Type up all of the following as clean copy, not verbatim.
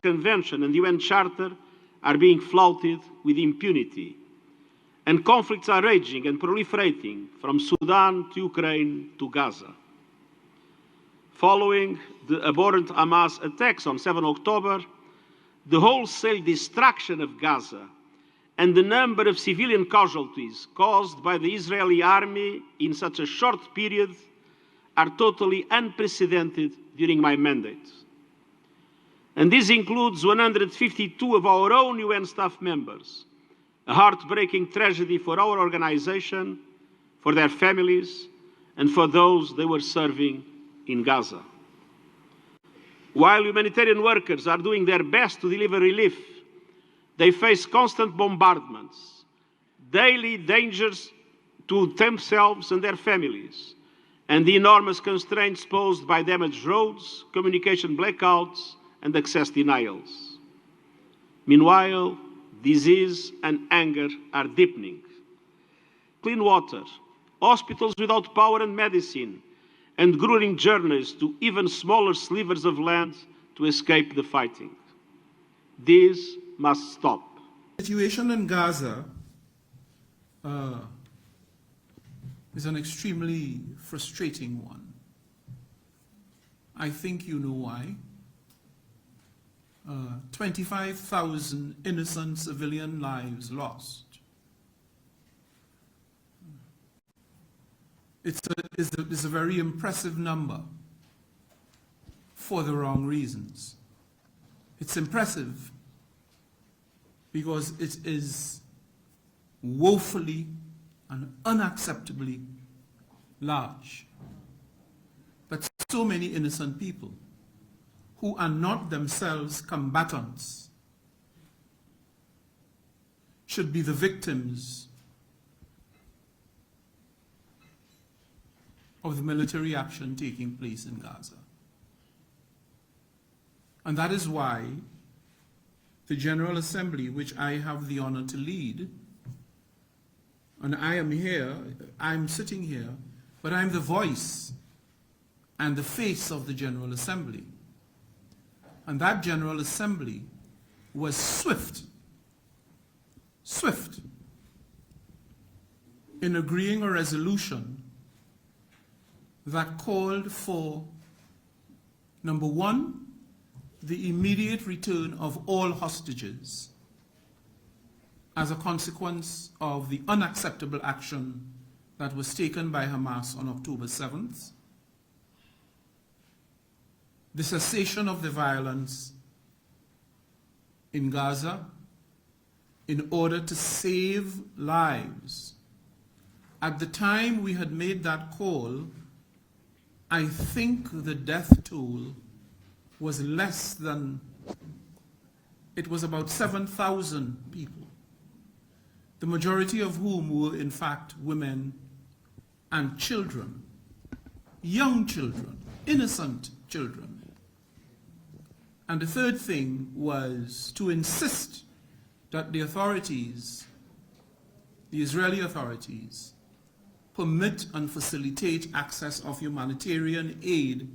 Convention and the UN Charter are being flouted with impunity. And conflicts are raging and proliferating from Sudan to Ukraine to Gaza. Following the abhorrent Hamas attacks on 7 October, the wholesale destruction of Gaza and the number of civilian casualties caused by the Israeli army in such a short period are totally unprecedented during my mandate. And this includes 152 of our own UN staff members, a heartbreaking tragedy for our organization, for their families, and for those they were serving in Gaza. While humanitarian workers are doing their best to deliver relief, they face constant bombardments, daily dangers to themselves and their families, and the enormous constraints posed by damaged roads, communication blackouts, and access denials. Meanwhile, disease and anger are deepening. Clean water, hospitals without power and medicine, and grueling journeys to even smaller slivers of land to escape the fighting. This must stop. The situation in Gaza is an extremely frustrating one. I think you know why. 25,000 innocent civilian lives lost. It's a very impressive number for the wrong reasons. It's impressive because it is woefully and unacceptably large. But so many innocent people who are not themselves combatants should be the victims of the military action taking place in Gaza. And that is why the General Assembly, which I have the honor to lead, and I am here, I'm sitting here, but I'm the voice and the face of the General Assembly. And that General Assembly was swift in agreeing a resolution that called for, number one, the immediate return of all hostages as a consequence of the unacceptable action that was taken by Hamas on October 7th, the cessation of the violence in Gaza in order to save lives. At the time we had made that call, I think the death toll was less than, it was about 7,000 people, the majority of whom were in fact women and children, young children, innocent children. And the third thing was to insist that the authorities, the Israeli authorities, permit and facilitate access of humanitarian aid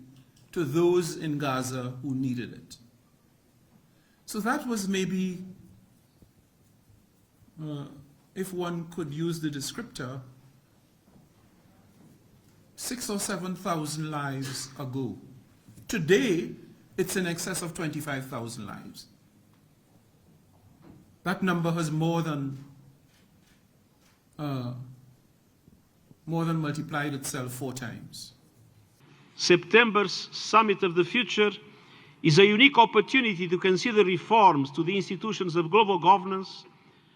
to those in Gaza who needed it. So that was maybe, if one could use the descriptor, 6,000 or 7,000 lives ago. Today, it's in excess of 25,000 lives. That number has more than multiplied itself 4 times. September's Summit of the Future is a unique opportunity to consider reforms to the institutions of global governance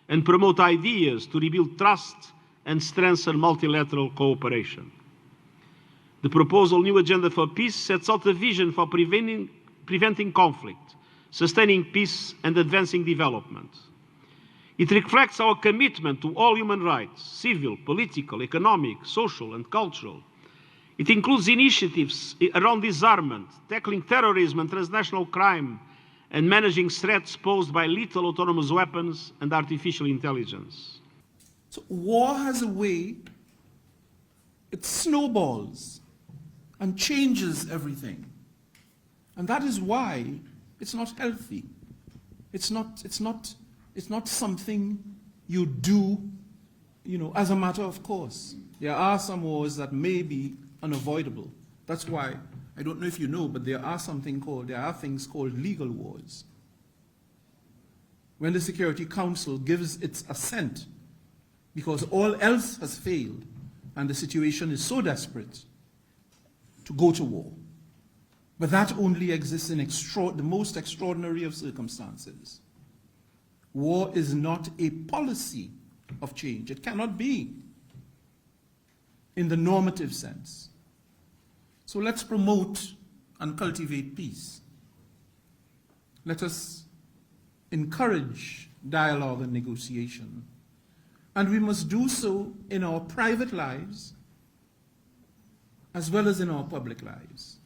and promote ideas to rebuild trust and strengthen multilateral cooperation. The proposal New Agenda for Peace sets out a vision for preventing conflict, sustaining peace and advancing development. It reflects our commitment to all human rights, civil, political, economic, social and cultural. It includes initiatives around disarmament, tackling terrorism and transnational crime, and managing threats posed by lethal autonomous weapons and artificial intelligence. So war has a way, it snowballs and changes everything. And that is why it's not healthy. It's not something you do, as a matter of course. There are some wars that may be unavoidable. That's why, I don't know if you know, but there are things called legal wars. When the Security Council gives its assent, because all else has failed, and the situation is so desperate to go to war. But that only exists in the most extraordinary of circumstances. War is not a policy of change. It cannot be in the normative sense. So let's promote and cultivate peace. Let us encourage dialogue and negotiation. And we must do so in our private lives as well as in our public lives.